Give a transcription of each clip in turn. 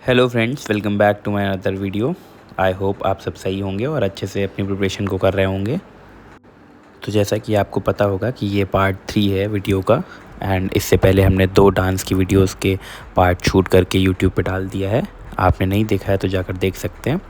Hello friends, welcome back to my another video. I hope आप सब सही होंगे और अच्छे से अपनी प्रिपरेशन को कर रहे होंगे। तो जैसा कि आपको पता होगा कि ये पार्ट 3 है वीडियो का। एंड इससे पहले हमने 2 डांस की वीडियोस के पार्ट शूट करके यूट्यूब पे डाल दिया है। आपने नहीं देखा है तो जाकर देख सकते हैं।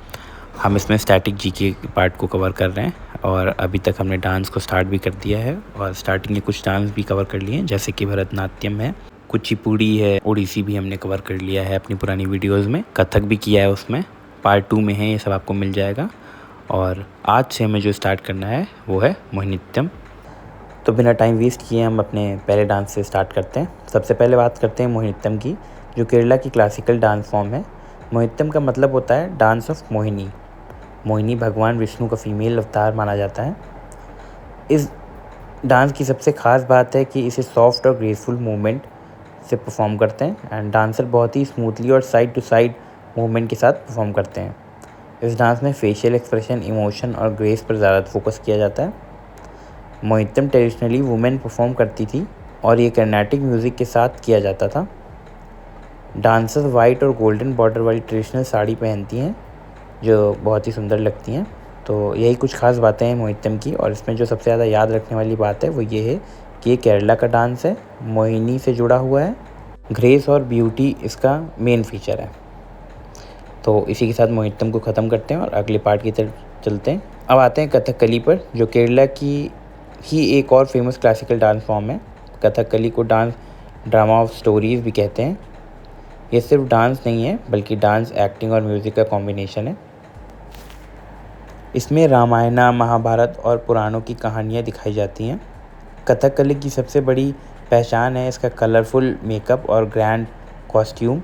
हम इसमें स्टैटिक जी के पार्ट को कवर कर रहे हैं और अभी तक हमने डांस को स्टार्ट भी कर दिया है और स्टार्टिंग के कुछ डांस भी कवर कर लिए हैं, जैसे कि भरतनाट्यम है, कुचिपुड़ी है, ओडिसी भी हमने कवर कर लिया है अपनी पुरानी वीडियोस में, कथक भी किया है उसमें। पार्ट 2 में है, ये सब आपको मिल जाएगा। और आज से हमें जो स्टार्ट करना है वो है मोहिनीअट्टम। तो बिना टाइम वेस्ट किए हम अपने पहले डांस से स्टार्ट करते हैं। सबसे पहले बात करते हैं मोहिनीअट्टम की, जो केरला की क्लासिकल डांस फॉर्म है। मोहिनीअट्टम का मतलब होता है डांस ऑफ मोहिनी। मोहिनी भगवान विष्णु का फीमेल अवतार माना जाता है। इस डांस की सबसे ख़ास बात है कि इसे सॉफ्ट और ग्रेसफुल मूवमेंट से परफॉर्म करते हैं एंड डांसर बहुत ही स्मूथली और साइड टू साइड मूवमेंट के साथ परफॉर्म करते हैं। इस डांस में फेशियल एक्सप्रेशन, इमोशन और ग्रेस पर ज़्यादा फोकस किया जाता है। मोहिनीअट्टम ट्रेडिशनली वुमेन परफॉर्म करती थी और ये कर्नाटिक म्यूज़िक के साथ किया जाता था। डांसर वाइट और गोल्डन बॉर्डर वाली ट्रेडिशनल साड़ी पहनती हैं जो बहुत ही सुंदर लगती हैं। तो यही कुछ खास बातें हैं मोहिनीअट्टम की। और इसमें जो सबसे ज़्यादा याद रखने वाली बात है वो ये है कि ये केरला का डांस है, मोहिनी से जुड़ा हुआ है। ग्रेस और ब्यूटी इसका मेन फीचर है। तो इसी के साथ मोहिनीअट्टम को ख़त्म करते हैं और अगले पार्ट की तरफ चलते हैं। अब आते हैं कथकली पर, जो केरला की ही एक और फेमस क्लासिकल डांस फॉर्म है। कथकली को डांस ड्रामा ऑफ स्टोरीज़ भी कहते हैं। ये सिर्फ डांस नहीं है बल्कि डांस, एक्टिंग और म्यूज़िक का कॉम्बिनेशन है। इसमें रामायण, महाभारत और पुराणों की कहानियाँ दिखाई जाती हैं। कथकली की सबसे बड़ी पहचान है इसका कलरफुल मेकअप और ग्रैंड कॉस्ट्यूम।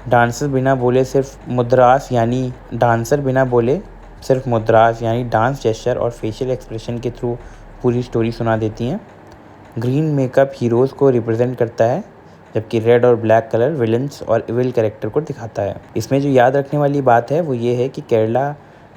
डांसर बिना बोले सिर्फ मुद्रास यानी डांस जेस्चर और फेशियल एक्सप्रेशन के थ्रू पूरी स्टोरी सुना देती हैं। ग्रीन मेकअप हीरोज़ को रिप्रेजेंट करता है, जबकि रेड और ब्लैक कलर विलन्स और इविल कैरेक्टर को दिखाता है। इसमें जो याद रखने वाली बात है वो ये है कि केरला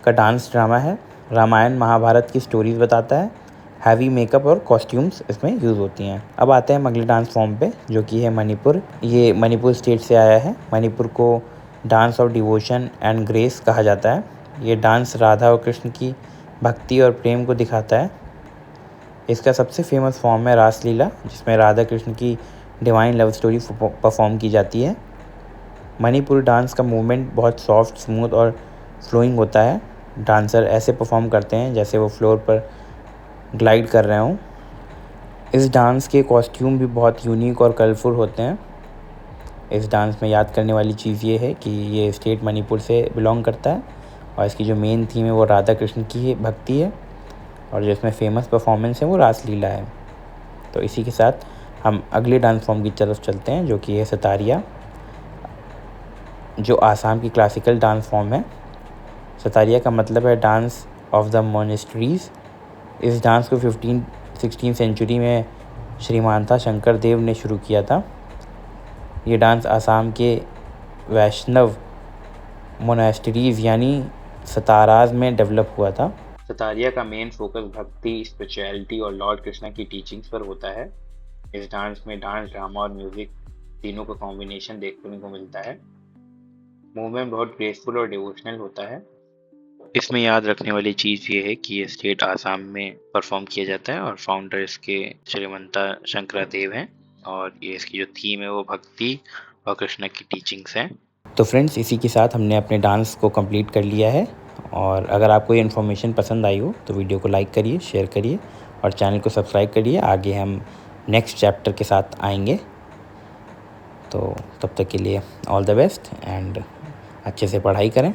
का डांस ड्रामा है, रामायण महाभारत की स्टोरीज बताता है। हैवी मेकअप और कॉस्ट्यूम्स इसमें यूज़ होती हैं। अब आते हैं अगले डांस फॉर्म पे, जो कि है मणिपुर। ये मणिपुर स्टेट से आया है। मणिपुर को dance of devotion and grace कहा जाता है। ये डांस राधा और कृष्ण की भक्ति और प्रेम को दिखाता है। इसका सबसे फेमस फॉर्म है रासलीला, जिसमें राधा कृष्ण की डिवाइन लव स्टोरी परफॉर्म की जाती है। मणिपुर डांस का मूवमेंट बहुत सॉफ्ट, स्मूथ और फ्लोइंग होता है। डांसर ऐसे परफॉर्म करते हैं जैसे वो फ्लोर पर ग्लाइड कर रहे हों। इस डांस के कॉस्ट्यूम भी बहुत यूनिक और कलरफुल होते हैं। इस डांस में याद करने वाली चीज़ ये है कि ये स्टेट मणिपुर से बिलोंग करता है और इसकी जो मेन थीम है वो राधा कृष्ण की भक्ति है और जो इसमें फेमस परफॉर्मेंस है वो रासलीला है। तो इसी के साथ हम अगले डांस फॉर्म की तरफ चलते हैं, जो कि है सतारिया, जो आसाम की क्लासिकल डांस फॉर्म है। सतारिया का मतलब है डांस ऑफ द मोनेस्ट्रीज़। इस डांस को 16वीं सेंचुरी में श्रीमानता शंकर देव ने शुरू किया था। ये डांस आसाम के वैष्णव मोनेस्ट्रीज़ यानी सताराज में डेवलप हुआ था। सतारिया का मेन फोकस भक्ति, स्पिरिचुअलिटी और लॉर्ड कृष्णा की टीचिंग्स पर होता है। इस डांस में डांस, ड्रामा और म्यूजिक तीनों का कॉम्बिनेशन देखने को मिलता है। मूवमेंट बहुत ग्रेसफुल और डिवोशनल होता है। इसमें याद रखने वाली चीज़ ये है कि ये स्टेट आसाम में परफॉर्म किया जाता है और फाउंडर इसके श्रीमंता शंकरा देव हैं और ये इसकी जो थीम है वो भक्ति और कृष्णा की टीचिंग्स हैं। तो फ्रेंड्स, इसी के साथ हमने अपने डांस को कंप्लीट कर लिया है। और अगर आपको ये इन्फॉर्मेशन पसंद आई हो तो वीडियो को लाइक करिए, शेयर करिए और चैनल को सब्सक्राइब करिए। आगे हम नेक्स्ट चैप्टर के साथ आएंगे। तो तब तक के लिए ऑल द बेस्ट एंड अच्छे से पढ़ाई करें।